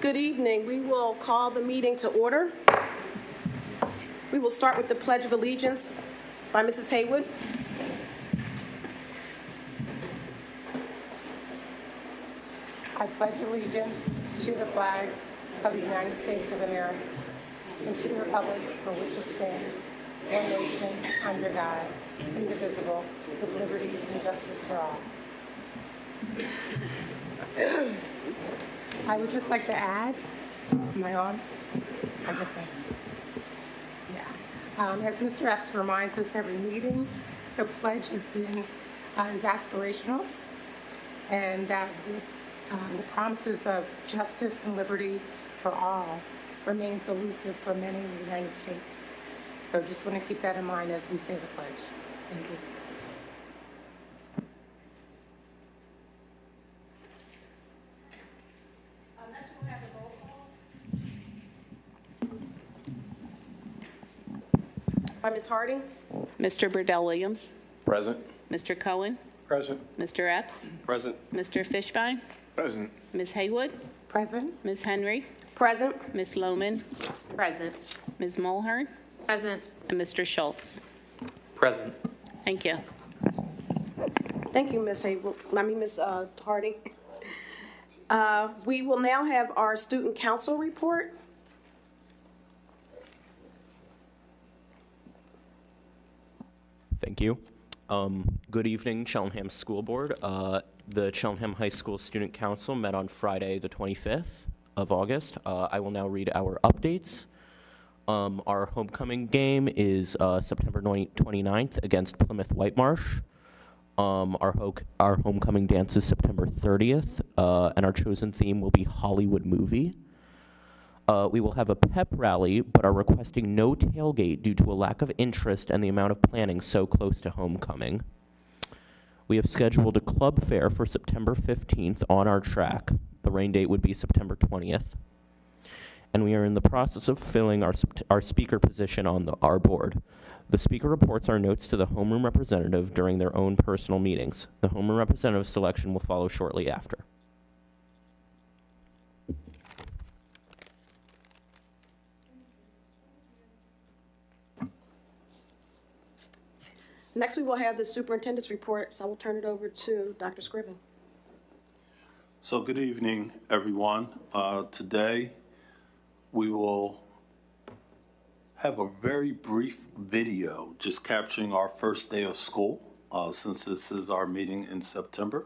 Good evening. We will call the meeting to order. We will start with the Pledge of Allegiance by Mrs. Haywood. I pledge allegiance to the flag of the United States of America and to the republic for which it stands, one nation, under God, indivisible, with liberty and justice for all. I would just like to add, am I on? I guess I am. Yeah. As Mr. Epps reminds us every meeting, the pledge is aspirational, and that the promises of justice and liberty for all remains elusive for many in the United States. So just want to keep that in mind as we say the pledge. Thank you. Next we'll have a roll call. By Ms. Harding. Mr. Burdell-Williams. Present. Mr. Cohen. Present. Mr. Epps. Present. Mr. Fishbein. Present. Ms. Haywood. Present. Ms. Henry. Present. Ms. Lohman. Present. Ms. Mulhern. Present. And Mr. Schultz. Present. Thank you. Thank you, Ms. Haywood. Ms. Harding. We will now have our student council report. Thank you. Good evening, Cheltenham School Board. The Cheltenham High School Student Council met on Friday, the 25th of August. I will now read our updates. Our homecoming game is September 29th against Plymouth Whitemarsh. Our homecoming dance is September 30th, and our chosen theme will be Hollywood movie. We will have a pep rally, but are requesting no tailgate due to a lack of interest and the amount of planning so close to homecoming. We have scheduled a club fair for September 15th on our track. The rain date would be September 20th. And we are in the process of filling our speaker position on our board. The speaker reports our notes to the homeroom representative during their own personal meetings. The homeroom representative selection will follow shortly after. Next, we will have the superintendent's report, so I will turn it over to Dr. Scriven. So good evening, everyone. Today, we will have a very brief video just capturing our first day of school, since this is our meeting in September.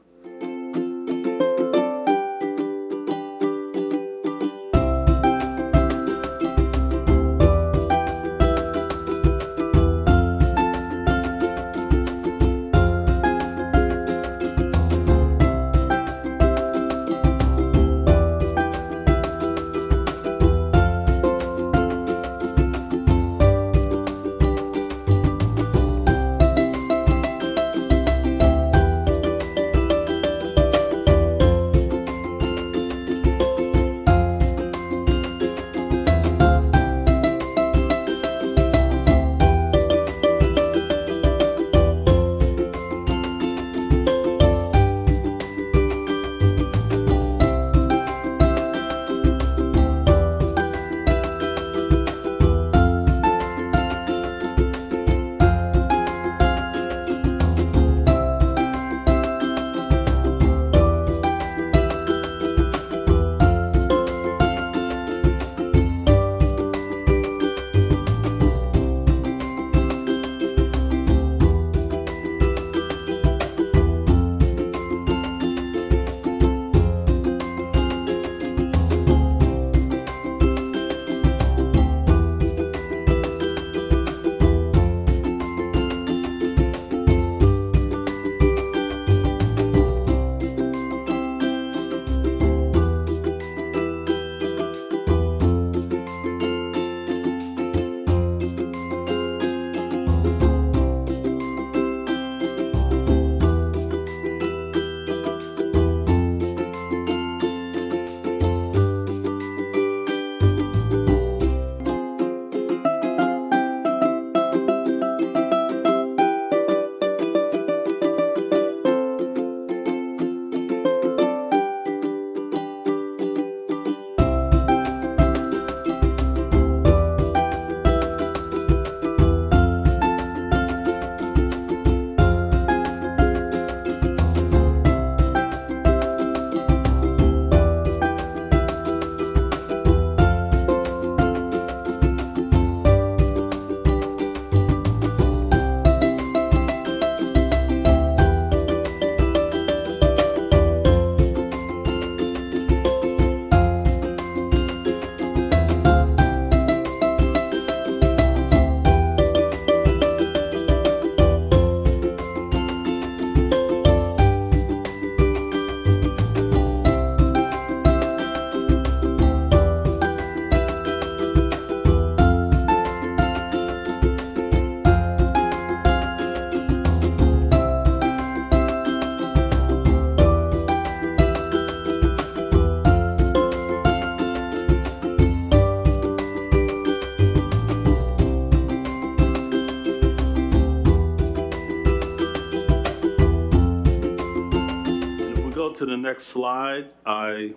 to the next slide, I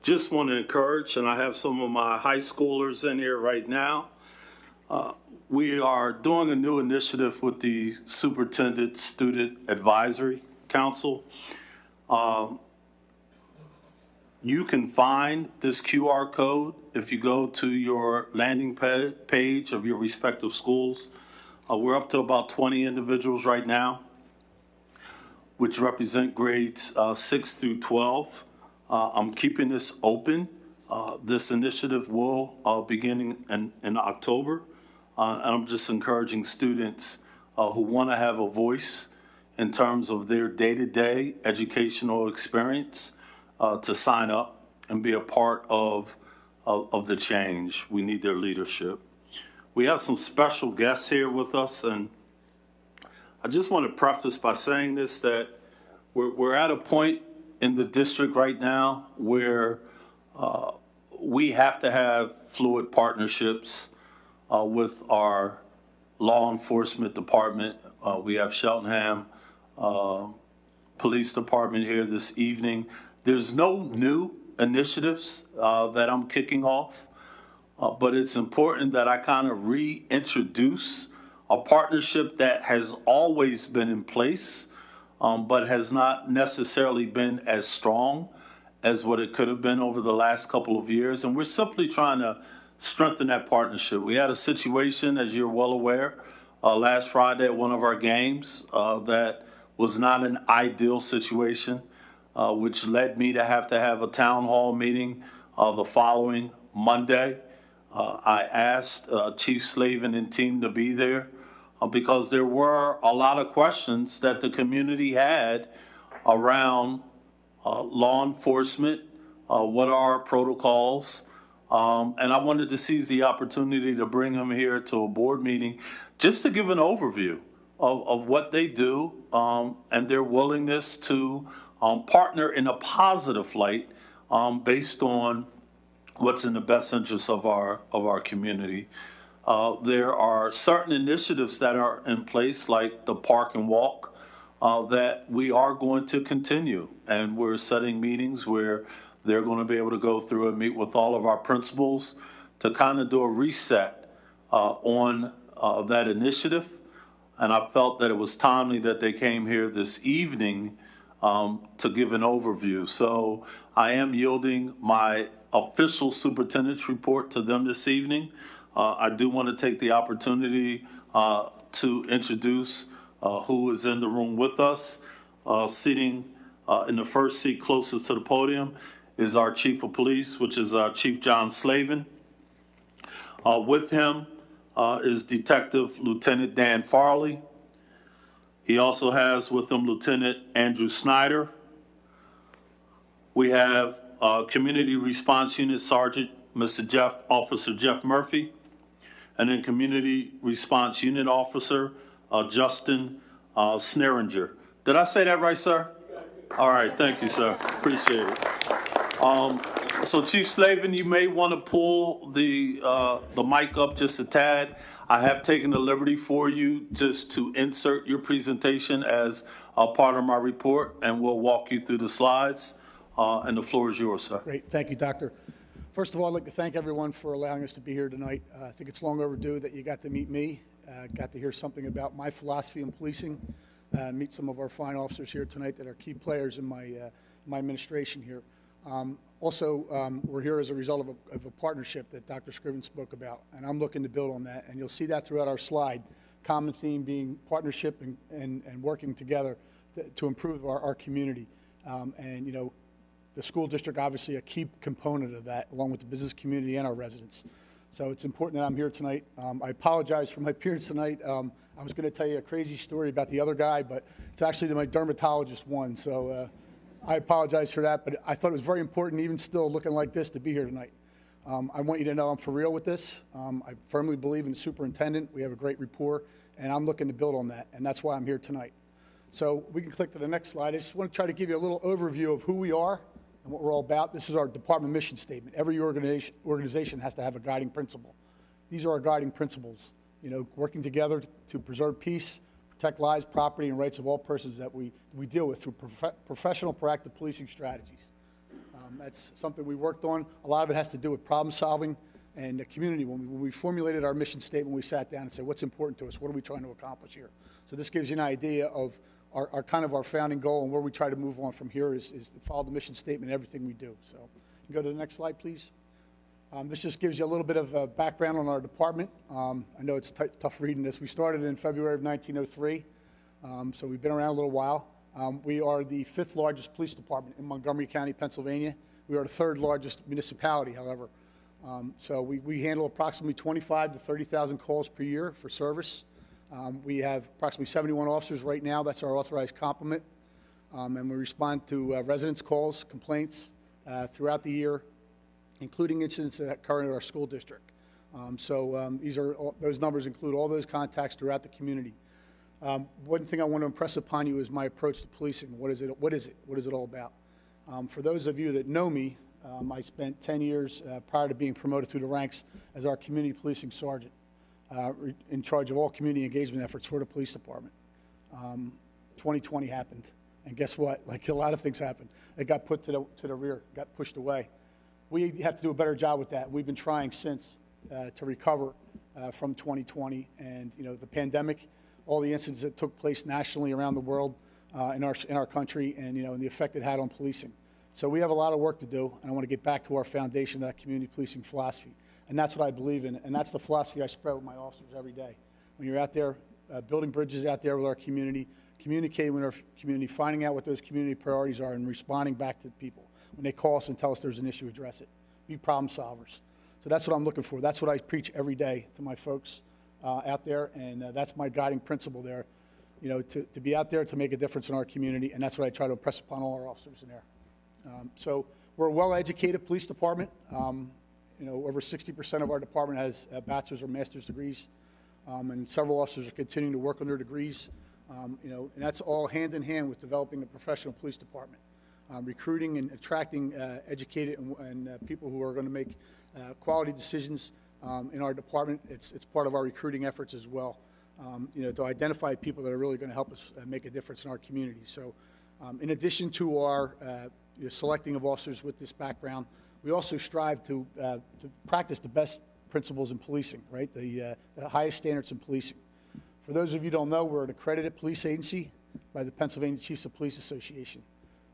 just want to encourage, and I have some of my high schoolers in here right now. We are doing a new initiative with the Superintendent Student Advisory Council. You can find this QR code if you go to your landing page of your respective schools. We're up to about 20 individuals right now, which represent grades 6 through 12. I'm keeping this open. This initiative will begin in October. And I'm just encouraging students who want to have a voice in terms of their day-to-day educational experience to sign up and be a part of the change. We need their leadership. We have some special guests here with us, and I just want to preface by saying this, that we're at a point in the district right now where we have to have fluid partnerships with our law enforcement department. We have Cheltenham Police Department here this evening. There's no new initiatives that I'm kicking off, but it's important that I kind of reintroduce a partnership that has always been in place, but has not necessarily been as strong as what it could have been over the last couple of years. And we're simply trying to strengthen that partnership. We had a situation, as you're well aware, last Friday at one of our games that was not an ideal situation, which led me to have a town hall meeting the following Monday. I asked Chief Slavin and team to be there because there were a lot of questions that the community had around law enforcement, what are our protocols, and I wanted to seize the opportunity to bring him here to a board meeting just to give an overview of what they do and their willingness to partner in a positive light based on what's in the best interest of our community. There are certain initiatives that are in place, like the Park and Walk, that we are going to continue. And we're setting meetings where they're going to be able to go through and meet with all of our principals to kind of do a reset on that initiative. And I felt that it was timely that they came here this evening to give an overview. So I am yielding my official superintendent's report to them this evening. I do want to take the opportunity to introduce who is in the room with us. Sitting in the first seat closest to the podium is our Chief of Police, which is Chief John Slavin. With him is Detective Lieutenant Dan Farley. He also has with him Lieutenant Andrew Snyder. We have Community Response Unit Sergeant Officer Jeff Murphy, and then Community Response Unit Officer Justin Sneringer. Did I say that right, sir? All right, thank you, sir. Appreciate it. So Chief Slavin, you may want to pull the mic up just a tad. I have taken the liberty for you just to insert your presentation as a part of my report, and we'll walk you through the slides. And the floor is yours, sir. Great. Thank you, Doctor. First of all, I'd like to thank everyone for allowing us to be here tonight. I think it's long overdue that you got to meet me, got to hear something about my philosophy in policing, meet some of our fine officers here tonight that are key players in my administration here. We're here as a result of a partnership that Dr. Scriven spoke about, and I'm looking to build on that, and you'll see that throughout our slide. Common theme being partnership and working together to improve our community. The school district, obviously a key component of that, along with the business community and our residents. So it's important that I'm here tonight. I apologize for my appearance tonight. I was going to tell you a crazy story about the other guy, but it's actually my dermatologist one. So I apologize for that, but I thought it was very important, even still looking like this, to be here tonight. I want you to know I'm for real with this. I firmly believe in the superintendent. We have a great rapport, and I'm looking to build on that, and that's why I'm here tonight. So we can click to the next slide. I just want to try to give you a little overview of who we are and what we're all about. This is our department mission statement. Every organization has to have a guiding principle. These are our guiding principles, working together to preserve peace, protect lives, property, and rights of all persons that we deal with through professional proactive policing strategies. That's something we worked on. A lot of it has to do with problem solving and the community. When we formulated our mission statement, we sat down and said, what's important to us? What are we trying to accomplish here? So this gives you an idea of our kind of our founding goal, and where we try to move on from here is to follow the mission statement in everything we do. So you can go to the next slide, please. This just gives you a little bit of background on our department. I know it's tough reading this. We started in February of 1903, so we've been around a little while. We are the 5th largest police department in Montgomery County, Pennsylvania. We are the 3rd largest municipality, however. So we handle approximately 25 to 30,000 calls per year for service. We have approximately 71 officers right now. That's our authorized complement. And we respond to residents' calls, complaints throughout the year, including incidents that occur in our school district. Those numbers include all those contacts throughout the community. One thing I want to impress upon you is my approach to policing. What is it? What is it all about? For those of you that know me, I spent 10 years prior to being promoted through the ranks as our community policing sergeant, in charge of all community engagement efforts for the police department. 2020 happened, and guess what? Like a lot of things happened. It got put to the rear, got pushed away. We have to do a better job with that. We've been trying since to recover from 2020, and the pandemic, all the incidents that took place nationally around the world, in our country, and and the effect it had on policing. So we have a lot of work to do, and I want to get back to our foundation of that community policing philosophy, and that's what I believe in, and that's the philosophy I spread with my officers every day. When you're out there building bridges out there with our community, communicating with our community, finding out what those community priorities are, and responding back to the people. When they call us and tell us there's an issue, address it. Be problem solvers. So that's what I'm looking for. That's what I preach every day to my folks out there, and that's my guiding principle there, to be out there to make a difference in our community, and that's what I try to impress upon all our officers in there. So we're a well-educated police department. Over 60% of our department has bachelor's or master's degrees, and several officers are continuing to work on their degrees, and that's all hand in hand with developing a professional police department. Recruiting and attracting educated and people who are going to make quality decisions in our department. It's part of our recruiting efforts as well, to identify people that are really going to help us make a difference in our community. So in addition to our selecting of officers with this background, we also strive to practice the best principles in policing, right? The highest standards in policing. For those of you who don't know, we're an accredited police agency by the Pennsylvania Chiefs of Police Association.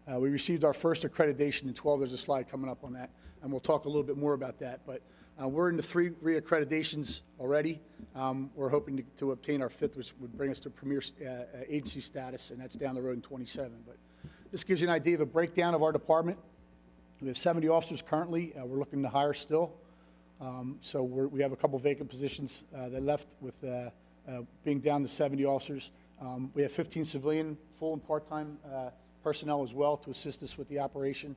We received our first accreditation in 12. There's a slide coming up on that, and we'll talk a little bit more about that. But we're into 3 re-accreditations already. We're hoping to obtain our 5th, which would bring us to premier agency status, and that's down the road in 27. But this gives you an idea of a breakdown of our department. We have 70 officers currently. We're looking to hire still. So we have a couple vacant positions that left with being down to 70 officers. We have 15 civilian, full and part-time personnel as well to assist us with the operation.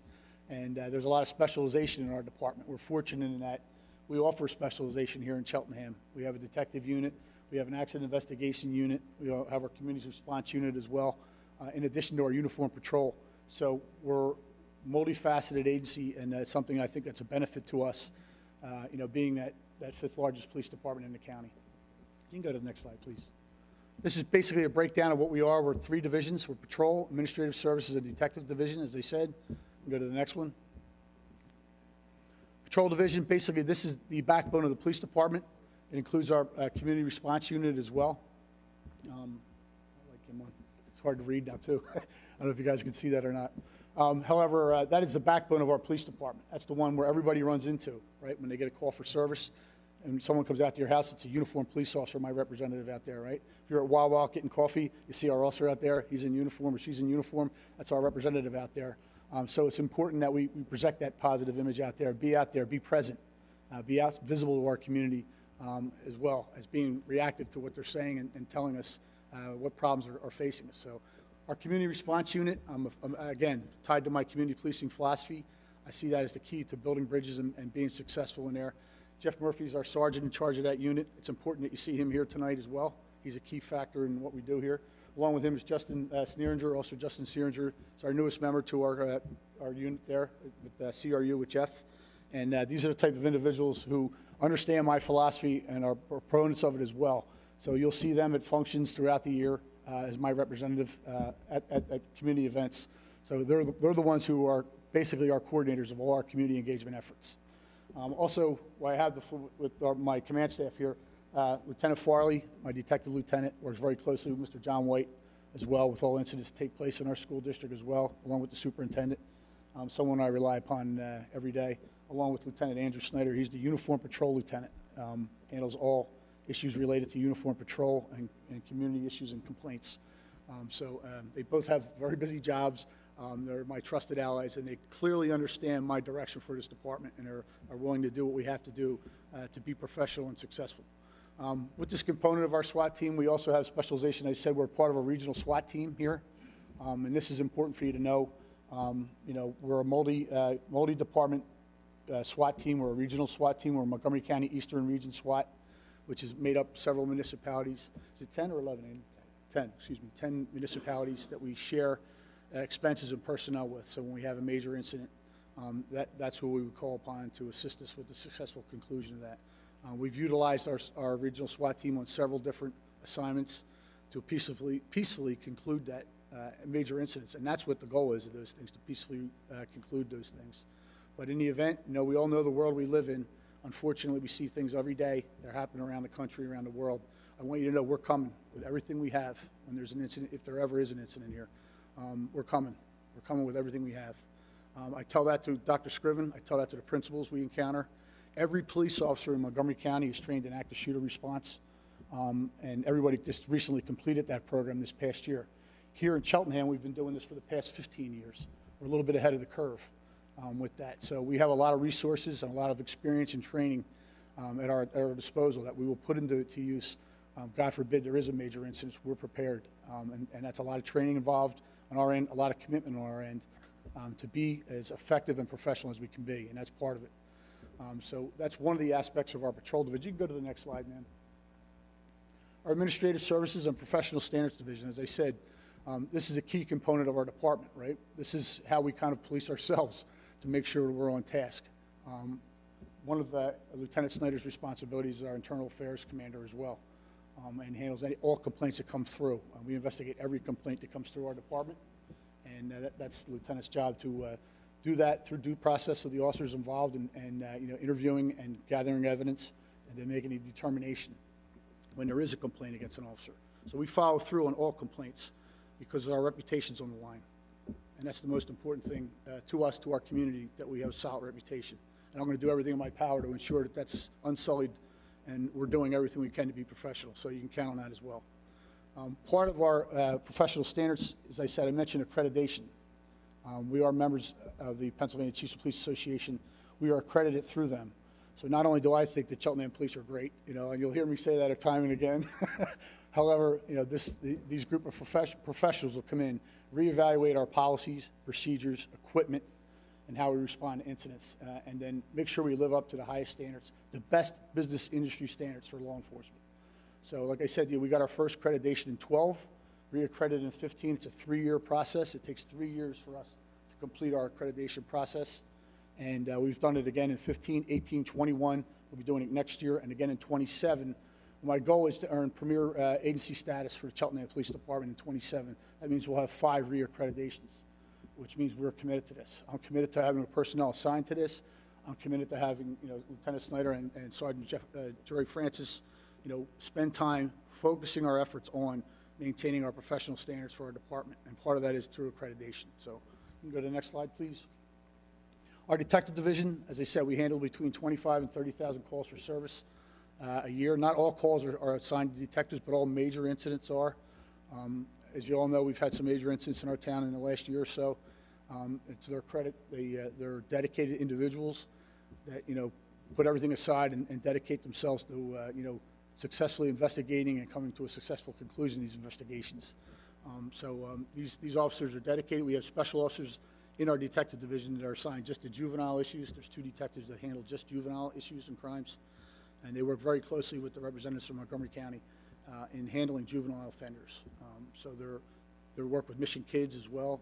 And there's a lot of specialization in our department. We're fortunate in that we offer specialization here in Cheltenham. We have a detective unit. We have an accident investigation unit. We have our community response unit as well, in addition to our uniform patrol. So we're a multifaceted agency, and that's something I think that's a benefit to us, being that 5th largest police department in the county. You can go to the next slide, please. This is basically a breakdown of what we are. We're 3 divisions. We're patrol, administrative services, and detective division, as they said. You can go to the next one. Patrol division, basically this is the backbone of the police department. It includes our community response unit as well. It's hard to read now too. I don't know if you guys can see that or not. However, that is the backbone of our police department. That's the one where everybody runs into, right? When they get a call for service and someone comes out to your house, it's a uniformed police officer, my representative out there, right? If you're at Wawa getting coffee, you see our officer out there, he's in uniform or she's in uniform, that's our representative out there. So it's important that we project that positive image out there, be present, be visible to our community as well as being reactive to what they're saying and telling us what problems are facing us. So our community response unit, again, tied to my community policing philosophy. I see that as the key to building bridges and being successful in there. Jeff Murphy is our sergeant in charge of that unit. It's important that you see him here tonight as well. He's a key factor in what we do here. Along with him is Justin Sneeringer. Also, Justin Sneeringer is our newest member to our unit there with CRU with Jeff. And these are the type of individuals who understand my philosophy and are proponents of it as well. So you'll see them at functions throughout the year. as my representative at community events. So they're the ones who are basically our coordinators of all our community engagement efforts. Also, while I have my command staff here, Lieutenant Farley, my detective lieutenant, works very closely with Mr. John White as well, with all incidents that take place in our school district as well, along with the superintendent, someone I rely upon every day, along with Lieutenant Andrew Snyder. He's the uniform patrol lieutenant, handles all issues related to uniform patrol and community issues and complaints. They both have very busy jobs. They're my trusted allies, and they clearly understand my direction for this department and are willing to do what we have to do to be professional and successful. With this component of our SWAT team, we also have specialization. I said we're part of a regional SWAT team here, and this is important for you to know. We're a multi-department SWAT team. We're a regional SWAT team. We're a Montgomery County Eastern Region SWAT, which is made up of several municipalities. Is it 10 or 11? 10, excuse me, 10 municipalities that we share expenses and personnel with. So when we have a major incident, that's who we would call upon to assist us with the successful conclusion of that. We've utilized our regional SWAT team on several different assignments to peacefully conclude that major incidents, and that's what the goal is of those things, to peacefully conclude those things. But in the event, we all know the world we live in. Unfortunately, we see things every day that happen around the country, around the world. I want you to know we're coming with everything we have when there's an incident, if there ever is an incident here. We're coming. We're coming with everything we have. I tell that to Dr. Scriven. I tell that to the principals we encounter. Every police officer in Montgomery County is trained in active shooter response, and everybody just recently completed that program this past year. Here in Cheltenham, we've been doing this for the past 15 years. We're a little bit ahead of the curve with that. So we have a lot of resources and a lot of experience and training at our disposal that we will put into use. God forbid there is a major incident, we're prepared. And that's a lot of training involved on our end, a lot of commitment on our end to be as effective and professional as we can be, and that's part of it. So that's one of the aspects of our patrol division. You can go to the next slide, man. Our Administrative Services and Professional Standards Division, as I said, this is a key component of our department, right? This is how we kind of police ourselves to make sure we're on task. One of Lieutenant Snyder's responsibilities is our Internal Affairs Commander as well, and handles all complaints that come through. We investigate every complaint that comes through our department, and that's the Lieutenant's job to do that through due process of the officers involved and interviewing and gathering evidence and then making a determination when there is a complaint against an officer. So we follow through on all complaints because our reputation's on the line. And that's the most important thing to us, to our community, that we have a solid reputation. And I'm going to do everything in my power to ensure that that's unsullied and we're doing everything we can to be professional. So you can count on that as well. Part of our professional standards, as I said, I mentioned accreditation. We are members of the Pennsylvania Chiefs of Police Association. We are accredited through them. So not only do I think that Cheltenham police are great, and you'll hear me say that time and again. However, these group of professionals will come in, reevaluate our policies, procedures, equipment, and how we respond to incidents, and then make sure we live up to the highest standards, the best business industry standards for law enforcement. So like I said, we got our first accreditation in 12, reaccredited in 15. It's a 3-year process. It takes 3 years for us to complete our accreditation process. And we've done it again in 15, 18, 21. We'll be doing it next year, and again in 27. My goal is to earn premier agency status for the Cheltenham Police Department in 27. That means we'll have 5 reaccreditations, which means we're committed to this. I'm committed to having a personnel assigned to this. I'm committed to having Lieutenant Snyder and Sergeant Jerry Francis spend time focusing our efforts on maintaining our professional standards for our department, and part of that is through accreditation. So you can go to the next slide, please. Our detective division, as I said, we handle between 25 and 30,000 calls for service a year. Not all calls are assigned to detectives, but all major incidents are. As you all know, we've had some major incidents in our town in the last year or so. To their credit, they're dedicated individuals that put everything aside and dedicate themselves to successfully investigating and coming to a successful conclusion in these investigations. These officers are dedicated. We have special officers in our detective division that are assigned just to juvenile issues. There's 2 detectives that handle just juvenile issues and crimes, and they work very closely with the representatives from Montgomery County in handling juvenile offenders. So they work with Mission Kids as well.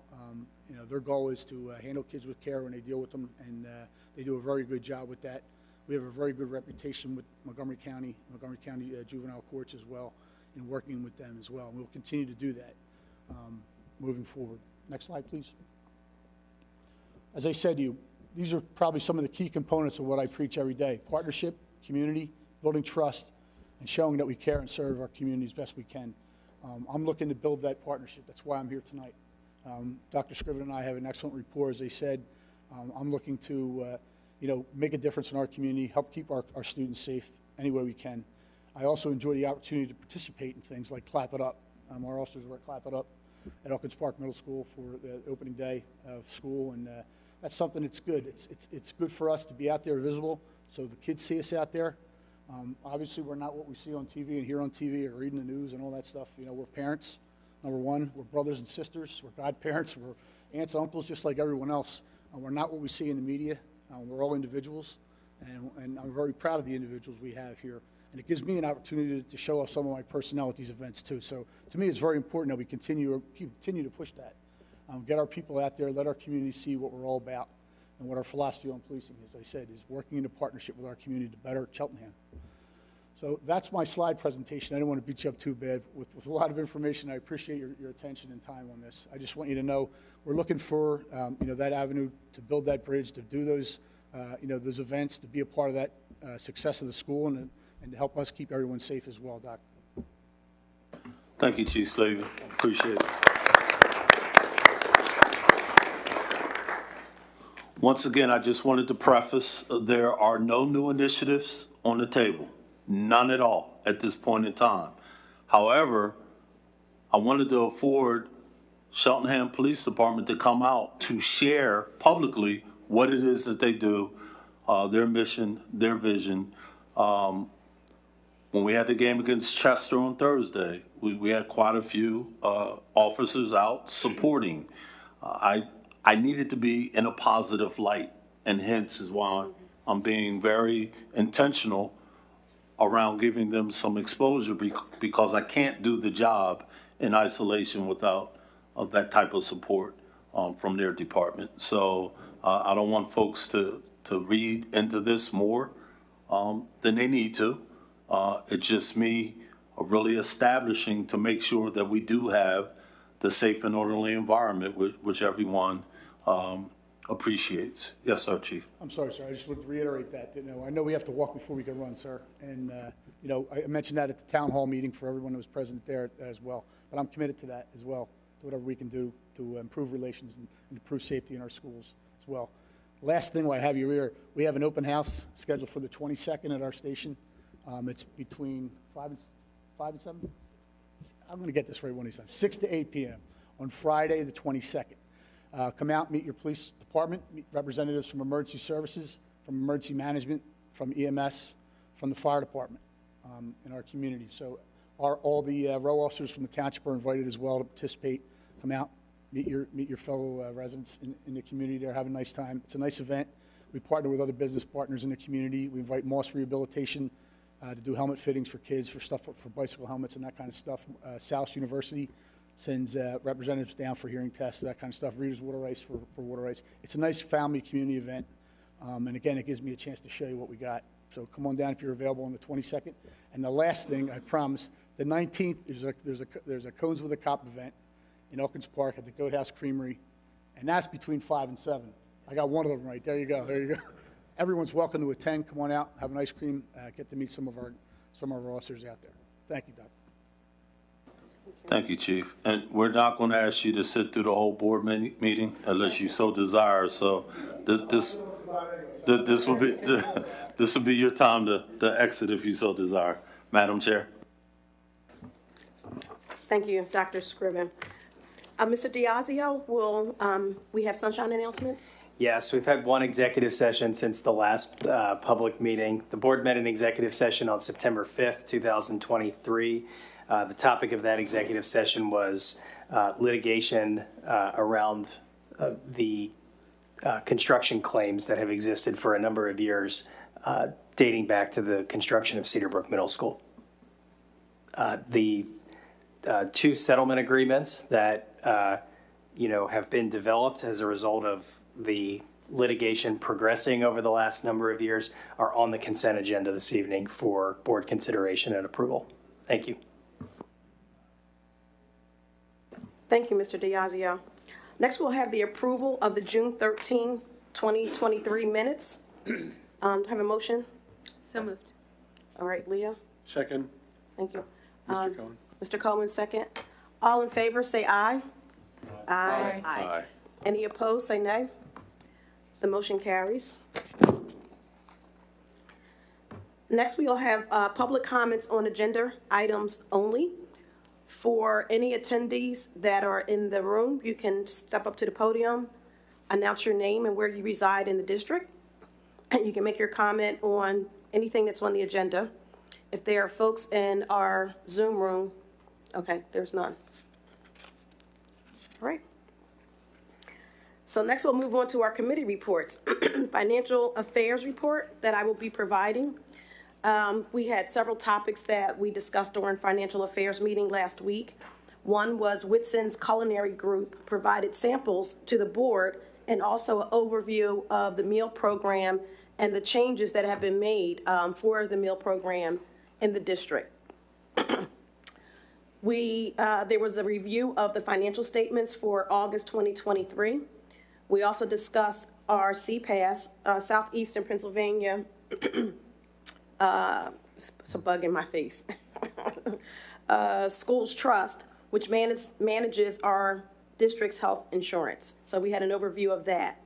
Their goal is to handle kids with care when they deal with them, and they do a very good job with that. We have a very good reputation with Montgomery County Juvenile Courts as well, and working with them as well. And we'll continue to do that moving forward. Next slide, please. As I said to you, these are probably some of the key components of what I preach every day: partnership, community, building trust, and showing that we care and serve our community as best we can. I'm looking to build that partnership. That's why I'm here tonight. Dr. Scriven and I have an excellent rapport, as they said. I'm looking to make a difference in our community, help keep our students safe any way we can. I also enjoy the opportunity to participate in things like Clap It Up. Our officers were at Clap It Up at Elkins Park Middle School for the opening day of school, and that's something that's good. It's good for us to be out there visible, so the kids see us out there. Obviously, we're not what we see on TV and hear on TV or reading the news and all that stuff. We're parents, number one. We're brothers and sisters. We're godparents. We're aunts and uncles, just like everyone else. We're not what we see in the media. We're all individuals, and I'm very proud of the individuals we have here. And it gives me an opportunity to show off some of my personnel at these events, too. So to me, it's very important that we continue to push that. Get our people out there, let our community see what we're all about and what our philosophy on policing, as I said, is working in a partnership with our community to better Cheltenham. So that's my slide presentation. I don't want to beat you up too bad with a lot of information. I appreciate your attention and time on this. I just want you to know we're looking for that avenue to build that bridge, to do those those events, to be a part of that success of the school, and to help us keep everyone safe as well, Doc. Thank you, Chief Slavin. Appreciate it. Once again, I just wanted to preface, there are no new initiatives on the table. None at all at this point in time. However, I wanted to afford Cheltenham Police Department to come out to share publicly what it is that they do, their mission, their vision. When we had the game against Chester on Thursday, we had quite a few officers out supporting. I needed to be in a positive light, and hence is why I'm being very intentional around giving them some exposure, because I can't do the job in isolation without that type of support from their department. So I don't want folks to read into this more than they need to. It's just me really establishing to make sure that we do have the safe and orderly environment which everyone appreciates. Yes, sir, Chief. I'm sorry, sir. I just want to reiterate that. I know we have to walk before we can run, sir. And, I mentioned that at the town hall meeting for everyone that was present there as well. But I'm committed to that as well, to whatever we can do to improve relations and improve safety in our schools as well. Last thing while I have you here, we have an open house scheduled for the 22nd at our station. It's between 5 and 7? I'm going to get this right one of these times. 6 to 8 p.m. on Friday the 22nd. Come out, meet your police department, meet representatives from emergency services, from emergency management, from EMS, from the fire department in our community. So all the row officers from the township are invited as well to participate. Come out, meet your fellow residents in the community there, have a nice time. It's a nice event. We partner with other business partners in the community. We invite Moss Rehabilitation to do helmet fittings for kids, for stuff for bicycle helmets and that kind of stuff. South University sends representatives down for hearing tests, that kind of stuff. Readers Water Ice for water ice. It's a nice family community event. And again, it gives me a chance to show you what we got. So come on down if you're available on the 22nd. And the last thing, I promise, the 19th, there's a Cones with a Cop event in Elkins Park at the Goat House Creamery. And that's between 5 and 7. I got one of them right. There you go. There you go. Everyone's welcome to attend. Come on out, have an ice cream, get to meet some of our officers out there. Thank you, Doc. Thank you, Chief. And we're not going to ask you to sit through the whole board meeting unless you so desire. So this will be your time to exit if you so desire. Madam Chair. Thank you, Dr. Scriven. Mr. Diazio, will we have sunshine announcements? Yes, we've had one executive session since the last public meeting. The board met in executive session on September 5th, 2023. The topic of that executive session was litigation around the construction claims that have existed for a number of years, dating back to the construction of Cedarbrook Middle School. The two settlement agreements that have been developed as a result of the litigation progressing over the last number of years are on the consent agenda this evening for board consideration and approval. Thank you. Thank you, Mr. Diazio. Next, we'll have the approval of the June 13, 2023 minutes. Have a motion? So moved. All right, Leah? Second, Thank you. Mr. Cohen. Mr. Coleman, second. All in favor, say aye. Aye. Aye. Any opposed, say nay. The motion carries. Next, we will have public comments on agenda items only. For any attendees that are in the room, you can step up to the podium, announce your name and where you reside in the district, and you can make your comment on anything that's on the agenda. If there are folks in our Zoom room, okay, there's none. All right. So next, we'll move on to our committee reports. Financial Affairs report that I will be providing. We had several topics that we discussed during Financial Affairs meeting last week. One was Whitson's Culinary Group provided samples to the board and also an overview of the meal program and the changes that have been made for the meal program in the district. There was a review of the financial statements for August 2023. We also discussed our CPAS, Southeastern Pennsylvania, it's a bug in my face, Schools Trust, which manages our district's health insurance. So we had an overview of that.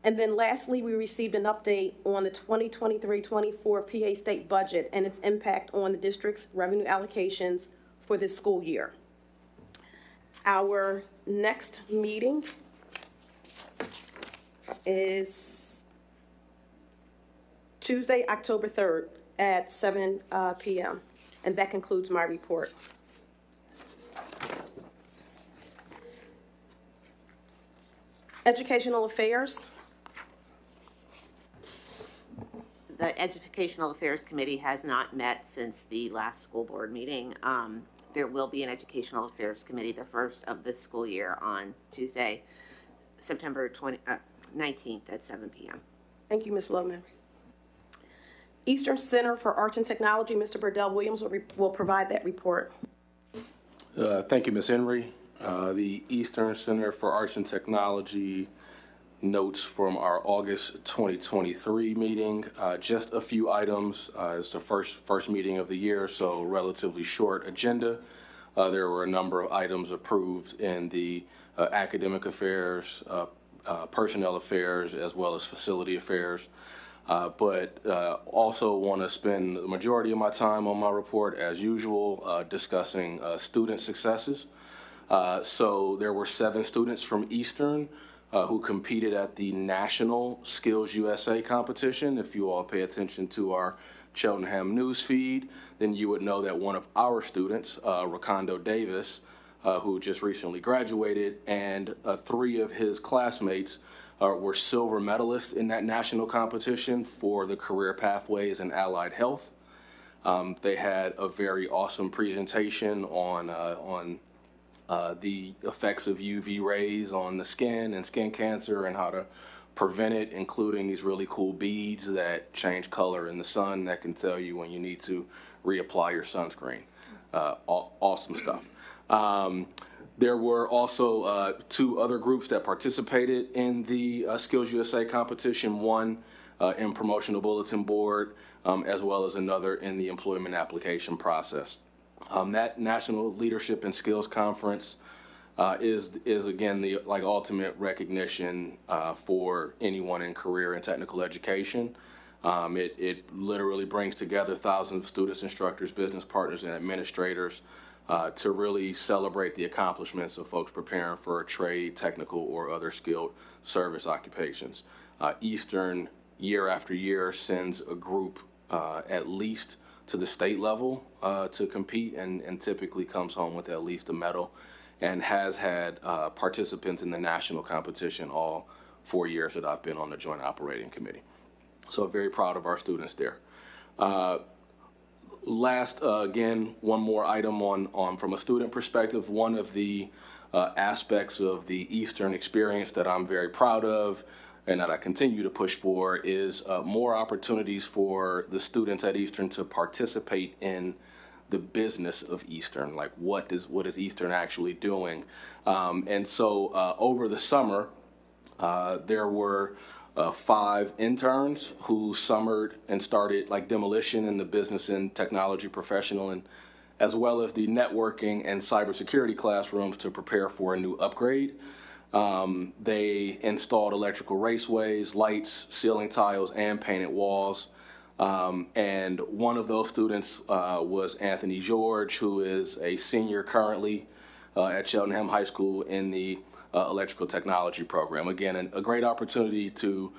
And then lastly, we received an update on the 2023-24 PA state budget and its impact on the district's revenue allocations for this school year. Our next meeting is Tuesday, October 3rd at 7 p.m. And that concludes my report. Educational Affairs. The Educational Affairs Committee has not met since the last school board meeting. There will be an Educational Affairs Committee, the first of this school year, on Tuesday, September 19th at 7 p.m. Thank you, Ms. Loman. Eastern Center for Arts and Technology, Mr. Burdell Williams will provide that report. Thank you, Ms. Henry. The Eastern Center for Arts and Technology notes from our August 2023 meeting. Just a few items. It's the first meeting of the year, so relatively short agenda. There were a number of items approved in the academic affairs, personnel affairs, as well as facility affairs. But also want to spend the majority of my time on my report, as usual, discussing student successes. So there were 7 students from Eastern who competed at the National Skills USA competition. If you all pay attention to our Cheltenham news feed, then you would know that one of our students, Rakondo Davis, who just recently graduated, and 3 of his classmates were silver medalists in that national competition for the career pathways in allied health. They had a very awesome presentation on the effects of UV rays on the skin and skin cancer and how to prevent it, including these really cool beads that change color in the sun that can tell you when you need to reapply your sunscreen. Awesome stuff. There were also 2 other groups that participated in the Skills USA competition, one in promotional bulletin board, as well as another in the employment application process. That National Leadership and Skills Conference is again the ultimate recognition for anyone in career and technical education. It literally brings together thousands of students, instructors, business partners, and administrators to really celebrate the accomplishments of folks preparing for a trade, technical, or other skilled service occupations. Eastern, year after year, sends a group at least to the state level to compete, and typically comes home with at least a medal, and has had participants in the national competition all 4 years that I've been on the Joint Operating Committee. So very proud of our students there. Last, again, one more item on from a student perspective. One of the aspects of the Eastern experience that I'm very proud of and that I continue to push for is more opportunities for the students at Eastern to participate in the business of Eastern, like what is Eastern actually doing. And so over the summer, there were 5 interns who summered and started like demolition in the business and technology professional, and as well as the networking and cybersecurity classrooms to prepare for a new upgrade. They installed electrical raceways, lights, ceiling tiles, and painted walls. And one of those students was Anthony George, who is a senior currently at Cheltenham High School in the electrical technology program. Again, a great opportunity to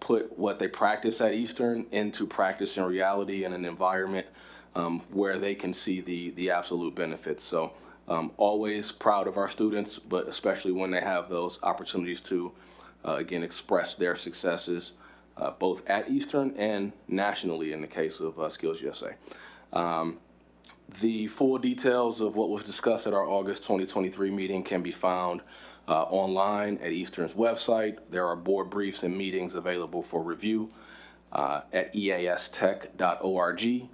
put what they practice at Eastern into practice in reality in an environment where they can see the absolute benefits. So always proud of our students, but especially when they have those opportunities to, again, express their successes both at Eastern and nationally in the case of Skills USA. The full details of what was discussed at our August 2023 meeting can be found online at Eastern's website. There are board briefs and meetings available for review at eastech.org.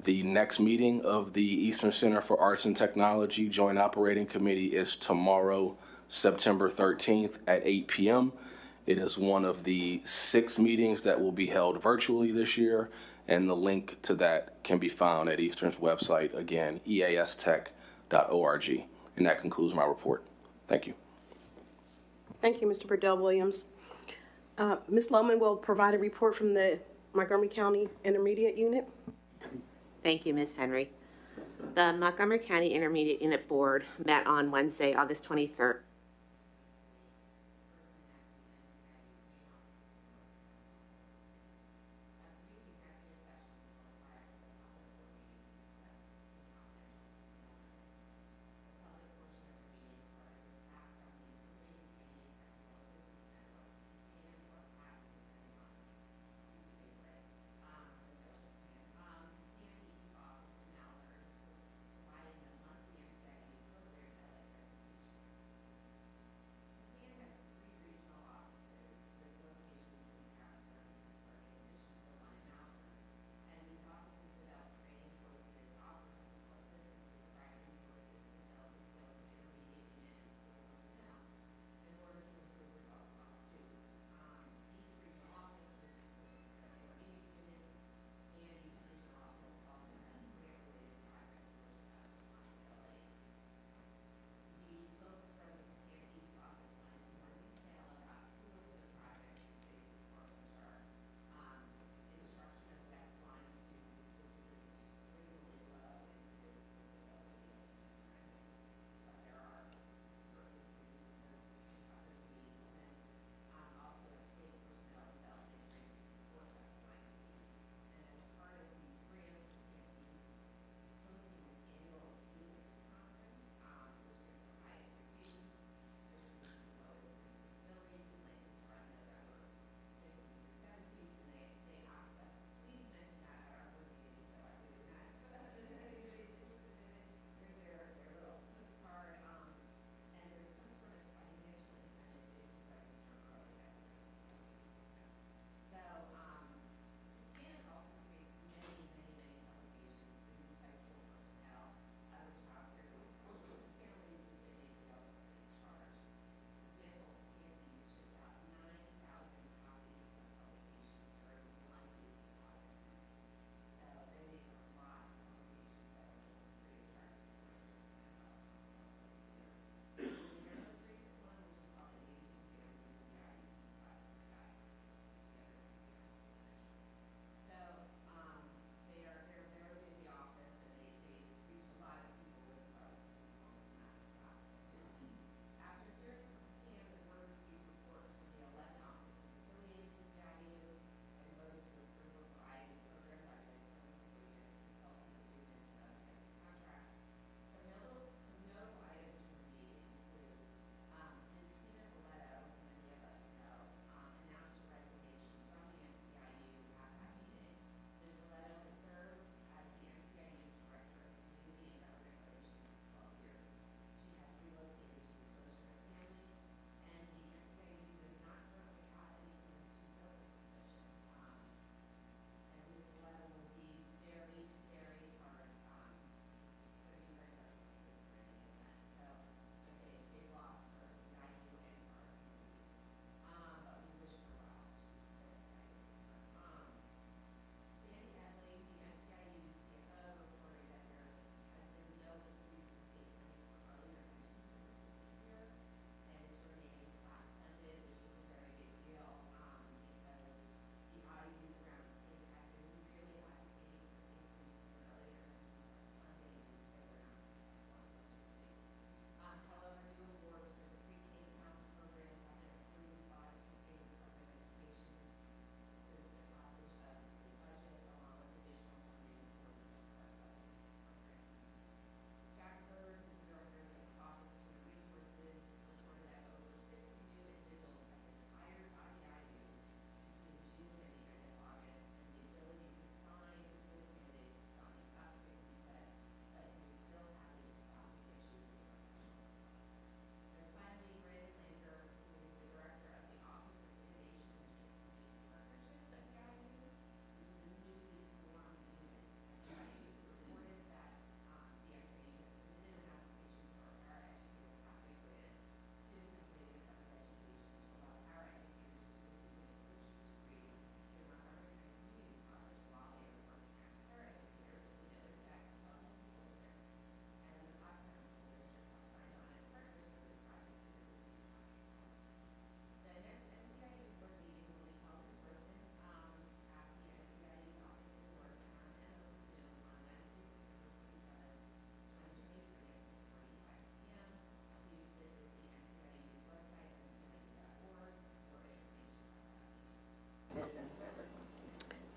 The next meeting of the Eastern Center for Arts and Technology Joint Operating Committee is tomorrow, September 13th at 8 p.m. It is one of the 6 meetings that will be held virtually this year, and the link to that can be found at Eastern's website, again, eastech.org. And that concludes my report. Thank you. Thank you, Mr. Burdell Williams. Ms. Lohman will provide a report from the Montgomery County Intermediate Unit. Thank you, Ms. Henry. The Montgomery County Intermediate Unit Board met on Wednesday, August 23rd.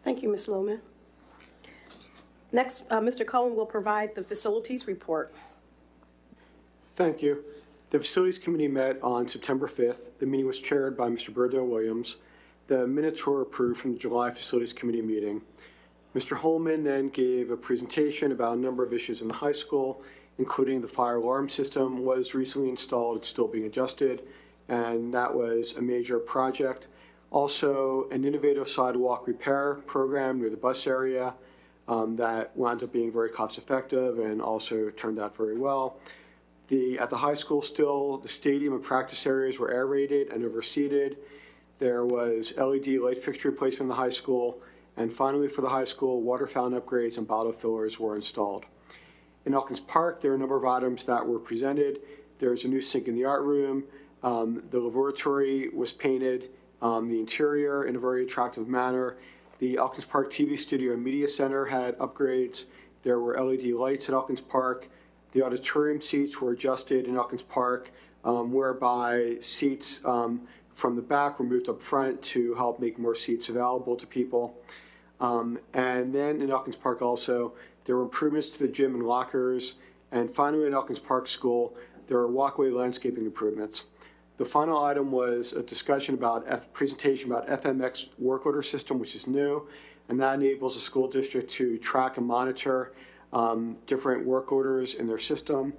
Thank you, Ms. Lohman. Next, Mr. Cohen will provide the facilities report. Thank you. The Facilities Committee met on September 5th. The meeting was chaired by Mr. Burdo Williams. The minutes were approved from the July Facilities Committee meeting. Mr. Holman then gave a presentation about a number of issues in the high school, including the fire alarm system was recently installed. It's still being adjusted, and that was a major project. Also, an innovative sidewalk repair program near the bus area that wound up being very cost-effective and also turned out very well. At the high school still, the stadium and practice areas were aerated and overseeded. There was LED light fixture replacement in the high school. And finally, for the high school, water fountain upgrades and bottle fillers were installed. In Elkins Park, there are a number of items that were presented. There's a new sink in the art room. The laboratory was painted, the interior in a very attractive manner. The Elkins Park TV studio and media center had upgrades. There were LED lights at Elkins Park. The auditorium seats were adjusted in Elkins Park, whereby seats from the back were moved up front to help make more seats available to people. And then in Elkins Park also, there were improvements to the gym and lockers. And finally, in Elkins Park School, there were walkway landscaping improvements. The final item was a discussion about presentation about FMX work order system, which is new, and that enables the school district to track and monitor different work orders in their system.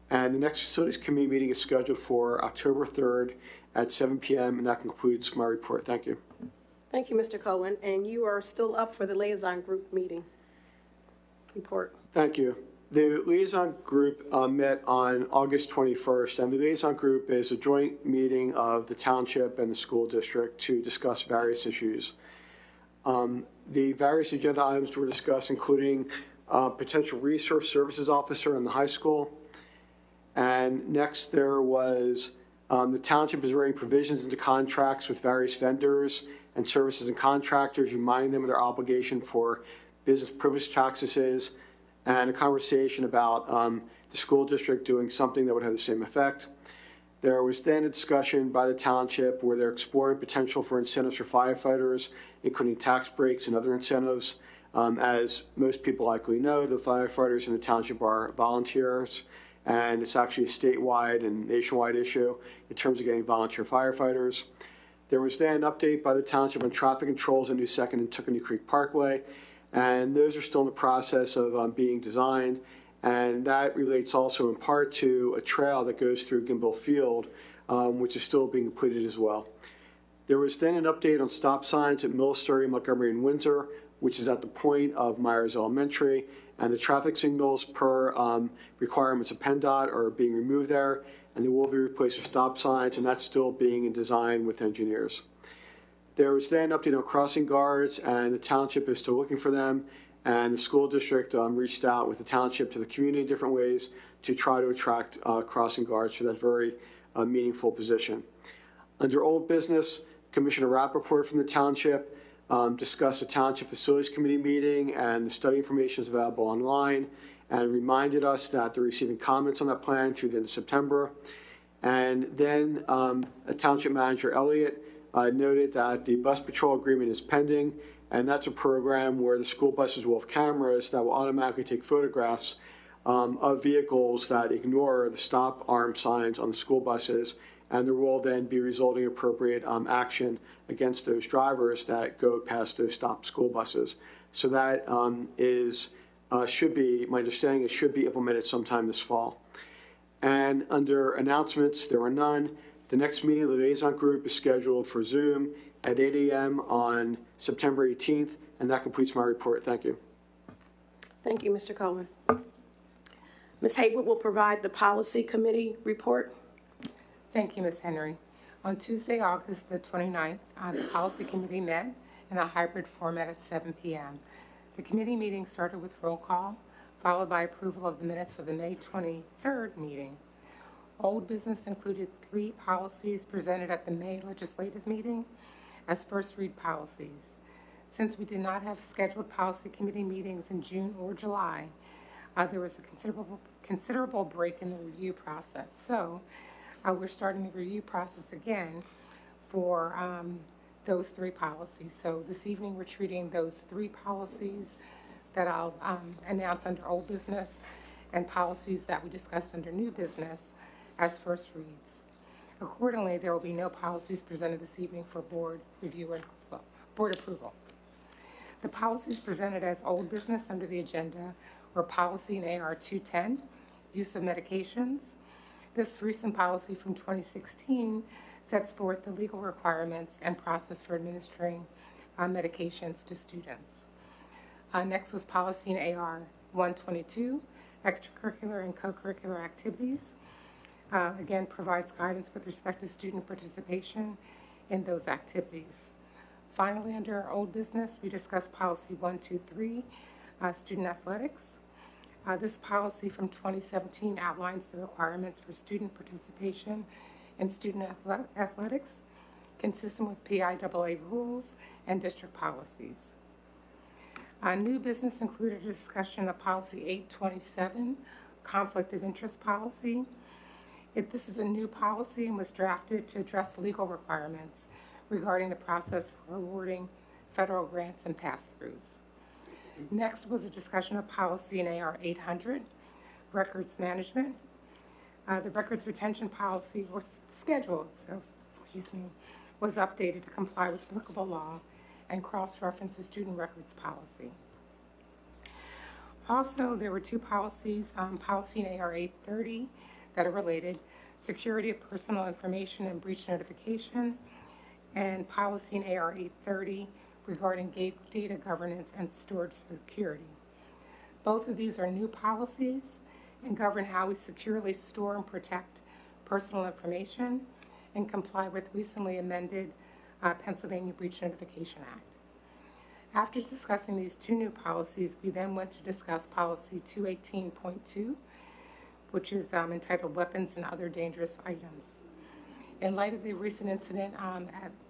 And the next Facilities Committee meeting is scheduled for October 3rd at 7 p.m., and that concludes my report. Thank you. Thank you, Mr. Cohen. And you are still up for the liaison group meeting report. Thank you. The liaison group met on August 21st, and the liaison group is a joint meeting of the Township and the school district to discuss various issues. The various agenda items were discussed, including potential resource services officer in the high school. And next there was the Township is writing provisions into contracts with various vendors and services and contractors, reminding them of their obligation for business privilege taxes, and a conversation about the school district doing something that would have the same effect. There was then a discussion by the Township where they're exploring potential for incentives for firefighters, including tax breaks and other incentives. As most people likely know, the firefighters in the Township are volunteers, and it's actually a statewide and nationwide issue in terms of getting volunteer firefighters. There was then an update by the Township on traffic controls on New Second and Tookoonee Creek Parkway, and those are still in the process of being designed, and that relates also in part to a trail that goes through Gimble Field, which is still being completed as well. There was then an update on stop signs at Mill Story, Montgomery, and Windsor, which is at the point of Myers Elementary, and the traffic signals per requirements of PennDOT are being removed there, and they will be replaced with stop signs, and that's still being in design with engineers. There was then an update on crossing guards, and the Township is still looking for them, and the school district reached out with the Township to the community in different ways to try to attract crossing guards for that very meaningful position. Under old business, Commissioner Rappaport from the Township discussed the Township Facilities Committee meeting, and the study information is available online, and reminded us that they're receiving comments on that plan through the end of September. And then a Township Manager, Elliott, noted that the bus patrol agreement is pending, and that's a program where the school buses will have cameras that will automatically take photographs of vehicles that ignore the stop arm signs on the school buses, and there will then be resulting appropriate action against those drivers that go past those stopped school buses. So that should be, my understanding, it should be implemented sometime this fall. And under announcements, there are none. The next meeting of the liaison group is scheduled for Zoom at 8 a.m. on September 18th, and that completes my report. Thank you. Thank you, Mr. Cohen. Ms. Haywood will provide the Policy Committee report. Thank you, Ms. Henry. On Tuesday, August the 29th, the Policy Committee met in a hybrid format at 7 p.m. The committee meeting started with roll call, followed by approval of the minutes of the May 23rd meeting. Old business included 3 policies presented at the May legislative meeting as first read policies. Since we did not have scheduled policy committee meetings in June or July, there was a considerable break in the review process. So we're starting the review process again for those three policies. So this evening, we're treating those three policies that I'll announce under old business and policies that we discussed under new business as first reads. Accordingly, there will be no policies presented this evening for board review or board approval. The policies presented as old business under the agenda were policy in AR 210, use of medications. This recent policy from 2016 sets forth the legal requirements and process for administering medications to students. Next was policy in AR 122, extracurricular and co-curricular activities. Again, provides guidance with respect to student participation in those activities. Finally, under our old business, we discussed policy 123, student athletics. This policy from 2017 outlines the requirements for student participation in student athletics, consistent with PIAA rules and district policies. New business included a discussion of policy 827, conflict of interest policy. This is a new policy and was drafted to address legal requirements regarding the process for awarding federal grants and pass-throughs. Next was a discussion of policy in AR 800, records management. The records retention policy was scheduled, was updated to comply with applicable law and cross-reference the student records policy. Also, there were two policies, policy in AR 830 that are related, security of personal information and breach notification, and policy in AR 830 regarding data governance and storage security. Both of these are new policies and govern how we securely store and protect personal information and comply with recently amended Pennsylvania Breach Notification Act. After discussing these two new policies, we then went to discuss policy 218.2, which is entitled Weapons and Other Dangerous Items. In light of the recent incident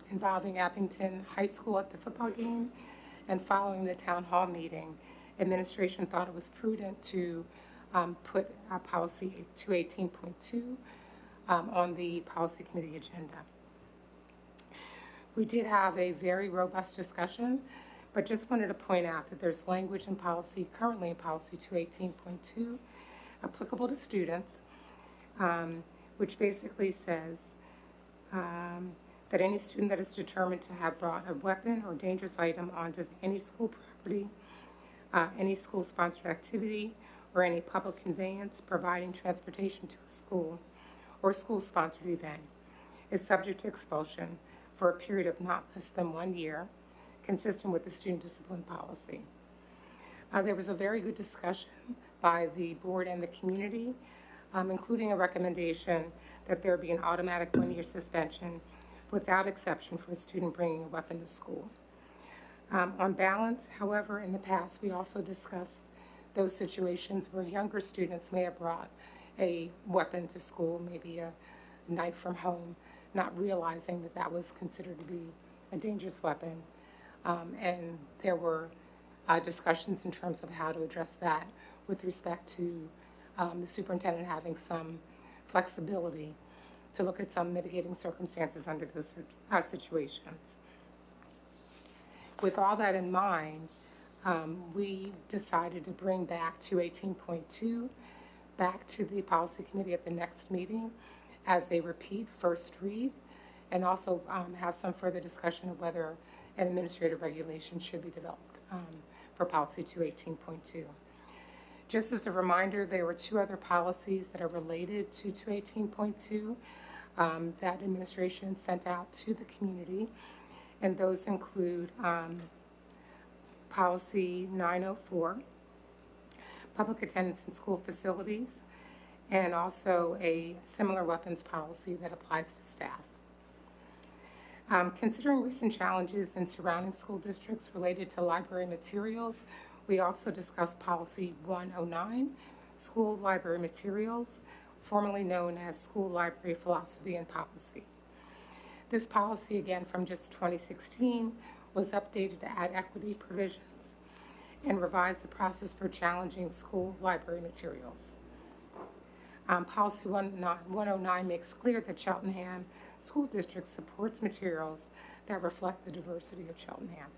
involving Abington High School at the football game and following the town hall meeting, administration thought it was prudent to put policy 218.2 on the policy committee agenda. We did have a very robust discussion, but just wanted to point out that there's language in policy, currently in policy 218.2, applicable to students, which basically says that any student that is determined to have brought a weapon or dangerous item onto any school property, any school-sponsored activity, or any public conveyance providing transportation to a school or school-sponsored event is subject to expulsion for a period of not less than 1 year, consistent with the student discipline policy. There was a very good discussion by the board and the community, including a recommendation that there be an automatic 1-year suspension without exception for a student bringing a weapon to school. On balance, however, in the past, we also discussed those situations where younger students may have brought a weapon to school, maybe a knife from home, not realizing that that was considered to be a dangerous weapon. And there were discussions in terms of how to address that with respect to the superintendent having some flexibility to look at some mitigating circumstances under those situations. With all that in mind, we decided to bring back 218.2 back to the policy committee at the next meeting as a repeat first read, and also have some further discussion of whether an administrative regulation should be developed for policy 218.2. Just as a reminder, there were two other policies that are related to 218.2 that administration sent out to the community, and those include policy 904, public attendance in school facilities, and also a similar weapons policy that applies to staff. Considering recent challenges in surrounding school districts related to library materials, we also discussed policy 109, school library materials, formerly known as school library philosophy and policy. This policy, again from just 2016, was updated to add equity provisions and revise the process for challenging school library materials. Policy 109 makes clear that Cheltenham School District supports materials that reflect the diversity of Cheltenham.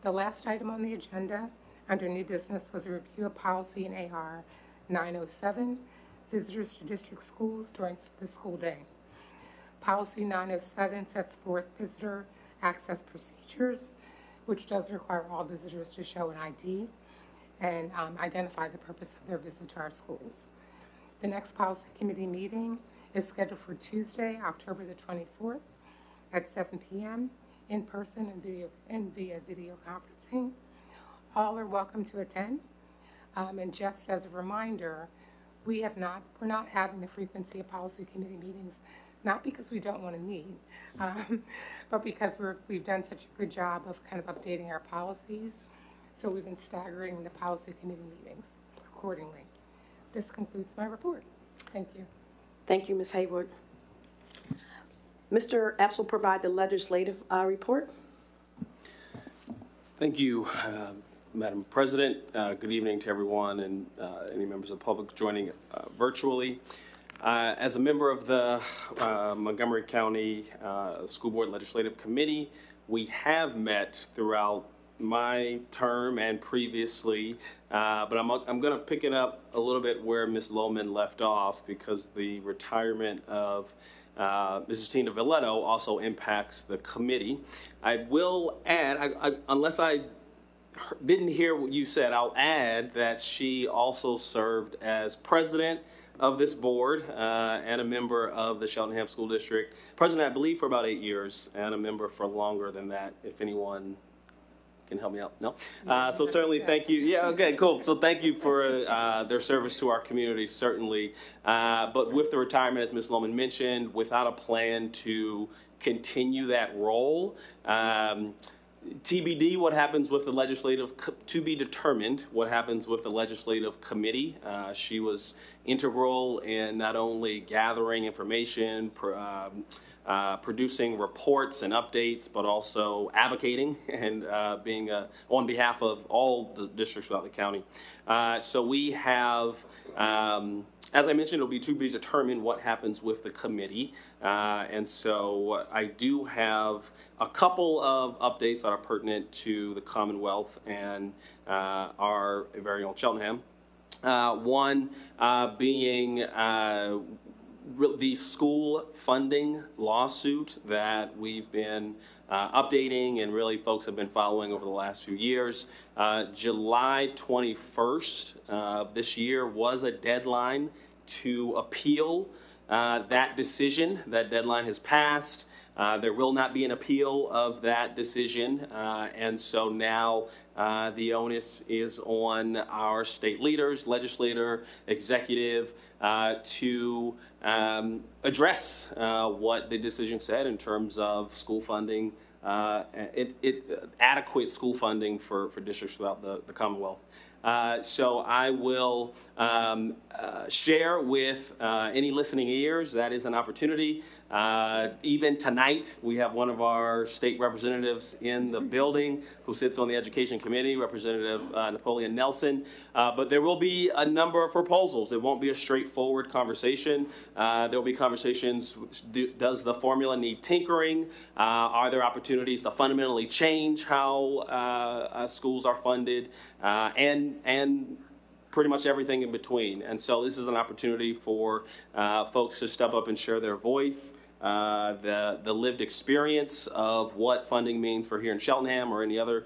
The last item on the agenda under new business was a review of policy in AR 907, visitors to district schools during the school day. Policy 907 sets forth visitor access procedures, which does require all visitors to show an ID and identify the purpose of their visit to our schools. The next policy committee meeting is scheduled for Tuesday, October the 24th at 7 p.m. in person and via video conferencing. All are welcome to attend. And just as a reminder, we're not having the frequency of policy committee meetings, not because we don't want to meet, but because we've done such a good job of kind of updating our policies. So we've been staggering the policy committee meetings accordingly. This concludes my report. Thank you. Thank you, Ms. Haywood. Mr. Epps will provide the legislative report. Thank you, Madam President. Good evening to everyone and any members of the public joining virtually. As a member of the Montgomery County School Board Legislative Committee, we have met throughout my term and previously, but I'm going to pick it up a little bit where Ms. Lohman left off, because the retirement of Mrs. Tina Villetto also impacts the committee. I will add, unless I didn't hear what you said, I'll add that she also served as president of this board and a member of the Cheltenham School District. President, I believe, for about 8 years, and a member for longer than that, if anyone can help me out. No? So certainly thank you. Yeah, okay, cool. So thank you for their service to our community, certainly. But with the retirement, as Ms. Lohman mentioned, without a plan to continue that role, TBD, what happens with the legislative, to be determined, what happens with the legislative committee. She was integral in not only gathering information, producing reports and updates, but also advocating and being on behalf of all the districts throughout the county. So we have, as I mentioned, it'll be to be determined what happens with the committee. And so I do have a couple of updates that are pertinent to the Commonwealth and our very own Cheltenham. One being the school funding lawsuit that we've been updating and really folks have been following over the last few years. July 21st of this year was a deadline to appeal that decision. That deadline has passed. There will not be an appeal of that decision, and so now the onus is on our state leaders, legislator, executive, to address what the decision said in terms of school funding, adequate school funding for districts throughout the Commonwealth. So I will share with any listening ears. That is an opportunity. Even tonight, we have one of our state representatives in the building who sits on the Education Committee, Representative Napoleon Nelson. But there will be a number of proposals. It won't be a straightforward conversation. There will be conversations. Does the formula need tinkering? Are there opportunities to fundamentally change how schools are funded? And pretty much everything in between. And so this is an opportunity for folks to step up and share their voice, the lived experience of what funding means for here in Cheltenham or any other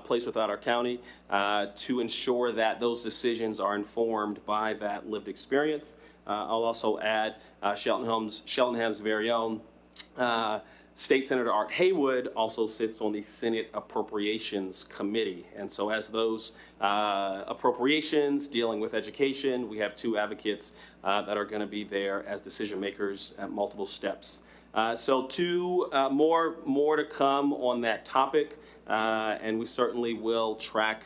place without our county, to ensure that those decisions are informed by that lived experience. I'll also add Cheltenham's very own State Senator Art Haywood also sits on the Senate Appropriations Committee. And so as those appropriations dealing with education, we have two advocates that are going to be there as decision makers at multiple steps. So more to come on that topic, and we certainly will track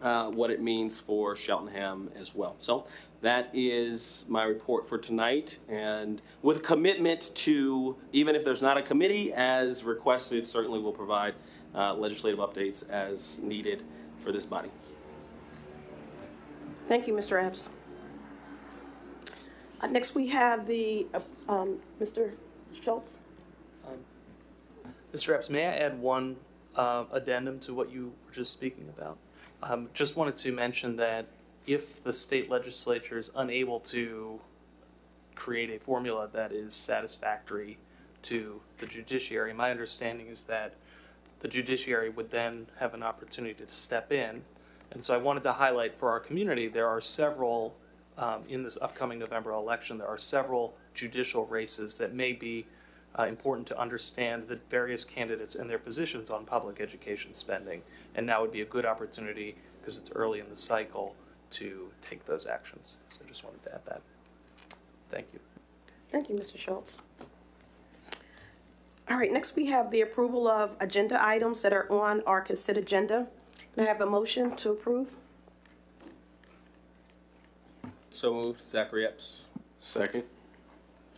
what it means for Cheltenham as well. So that is my report for tonight, and with commitment to, even if there's not a committee as requested, certainly we'll provide legislative updates as needed for this body. Thank you, Mr. Epps. Next, we have the Mr. Schultz? Mr. Epps, may I add one addendum to what you were just speaking about? Just wanted to mention that if the state legislature is unable to create a formula that is satisfactory to the judiciary, my understanding is that the judiciary would then have an opportunity to step in. And so I wanted to highlight for our community, there are several, in this upcoming November election, there are several judicial races that may be important to understand the various candidates and their positions on public education spending. And now would be a good opportunity, because it's early in the cycle, to take those actions. So I just wanted to add that. Thank you. Thank you, Mr. Schultz. All right, next we have the approval of agenda items that are on our consent agenda. Can I have a motion to approve? So moved. Zachary Epps. Second.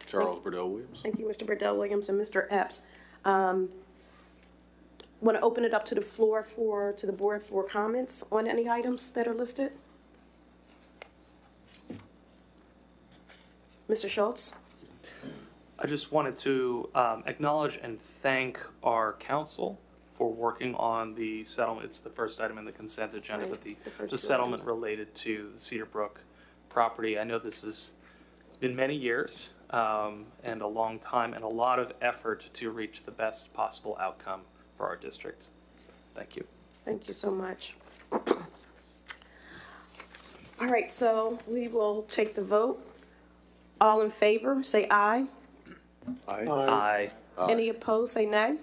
Charles Burdell Williams. Thank you, Mr. Burdell Williams and Mr. Epps. Want to open it up to the floor to the board for comments on any items that are listed? Mr. Schultz? I just wanted to acknowledge and thank our council for working on the settlement. It's the first item in the consent agenda, but the settlement related to the Cedarbrook property. I know it's been many years and a long time and a lot of effort to reach the best possible outcome for our district. So, thank you. Thank you so much. All right, so we will take the vote. All in favor, say aye. Aye. Any opposed, say nay.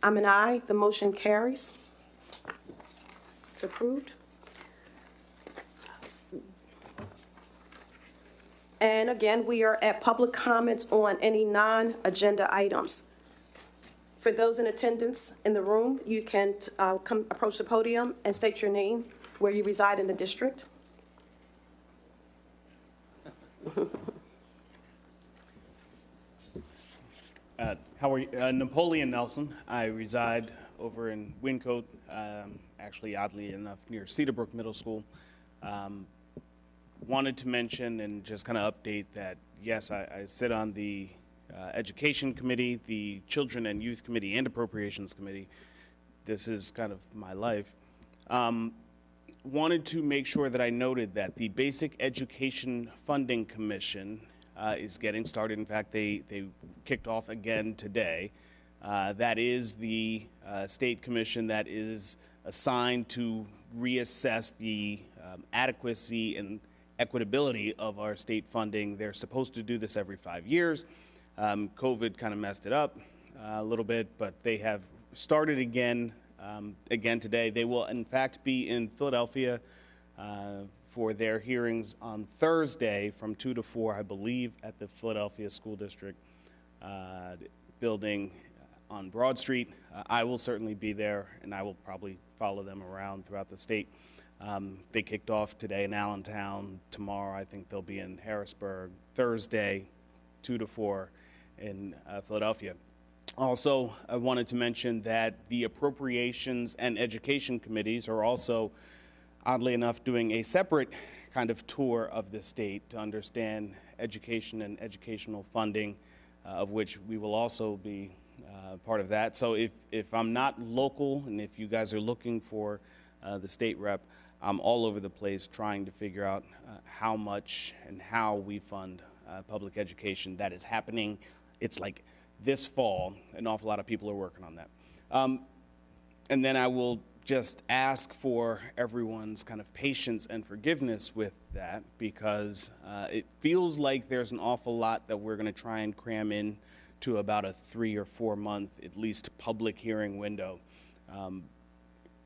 I'm an aye. The motion carries. It's approved. And again, we are at public comments on any non-agenda items. For those in attendance in the room, you can come approach the podium and state your name, where you reside in the district. How are you? Napoleon Nelson. I reside over in Wyncote, actually, oddly enough, near Cedarbrook Middle School. Wanted to mention and just kind of update that, yes, I sit on the Education Committee, the Children and Youth Committee, and Appropriations Committee. This is kind of my life. Wanted to make sure that I noted that the Basic Education Funding Commission is getting started. In fact, they kicked off again today. That is the state commission that is assigned to reassess the adequacy and equitability of our state funding. They're supposed to do this every 5 years. COVID kind of messed it up a little bit, but they have started again today. They will, in fact, be in Philadelphia for their hearings on Thursday from 2 to 4, I believe, at the Philadelphia School District building on Broad Street. I will certainly be there, and I will probably follow them around throughout the state. They kicked off today in Allentown. Tomorrow, I think they'll be in Harrisburg. Thursday, 2 to 4 in Philadelphia. Also, I wanted to mention that the Appropriations and Education Committees are also, oddly enough, doing a separate kind of tour of the state to understand education and educational funding, of which we will also be part of that. So if I'm not local and if you guys are looking for the state rep, I'm all over the place trying to figure out how much and how we fund public education. That is happening. It's like this fall. An awful lot of people are working on that. And then I will just ask for everyone's kind of patience and forgiveness with that, because it feels like there's an awful lot that we're going to try and cram in to about a 3 or 4 month, at least, public hearing window.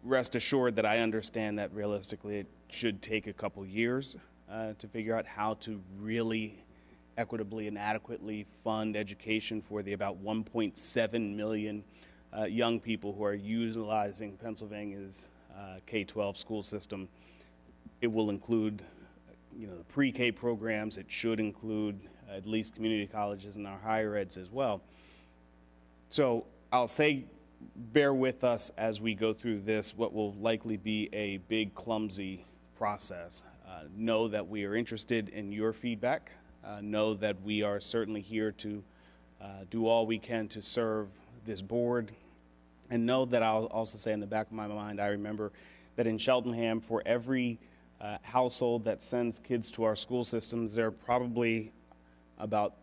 Rest assured that I understand that realistically it should take a couple years to figure out how to really equitably and adequately fund education for the about 1.7 million young people who are utilizing Pennsylvania's K-12 school system. It will include, the pre-K programs. It should include at least community colleges and our higher eds as well. So I'll say, bear with us as we go through this, what will likely be a big, clumsy process. Know that we are interested in your feedback. Know that we are certainly here to do all we can to serve this board. And know that I'll also say in the back of my mind, I remember that in Cheltenham, for every household that sends kids to our school systems, there are probably about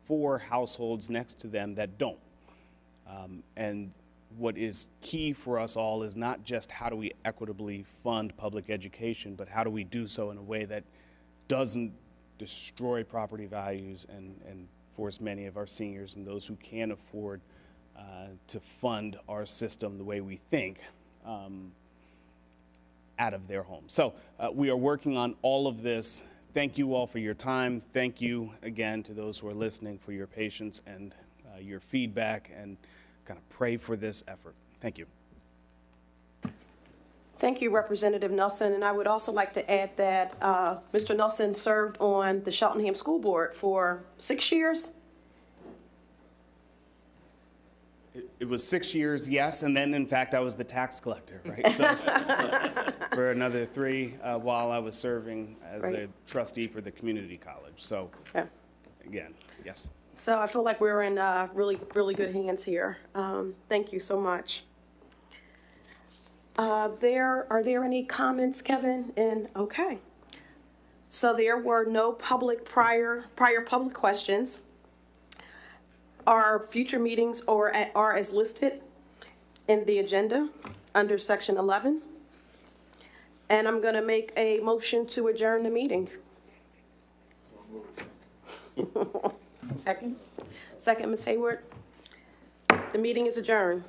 4 households next to them that don't. And what is key for us all is not just how do we equitably fund public education, but how do we do so in a way that doesn't destroy property values and force many of our seniors and those who can't afford to fund our system the way we think out of their home. So we are working on all of this. Thank you all for your time. Thank you again to those who are listening for your patience and your feedback, and kind of pray for this effort. Thank you. Thank you, Representative Nelson. And I would also like to add that Mr. Nelson served on the Cheltenham School Board for 6 years. It was 6 years, yes, and then in fact I was the tax collector, right? So for another 3 while I was serving as a trustee for the community college. So again, yes. So I feel like we're in really, really good hands here. Thank you so much. Are there any comments, Kevin? And okay. So there were no prior public questions. Our future meetings are as listed in the agenda under section 11. And I'm going to make a motion to adjourn the meeting. Second? Second, Ms. Hayward. The meeting is adjourned.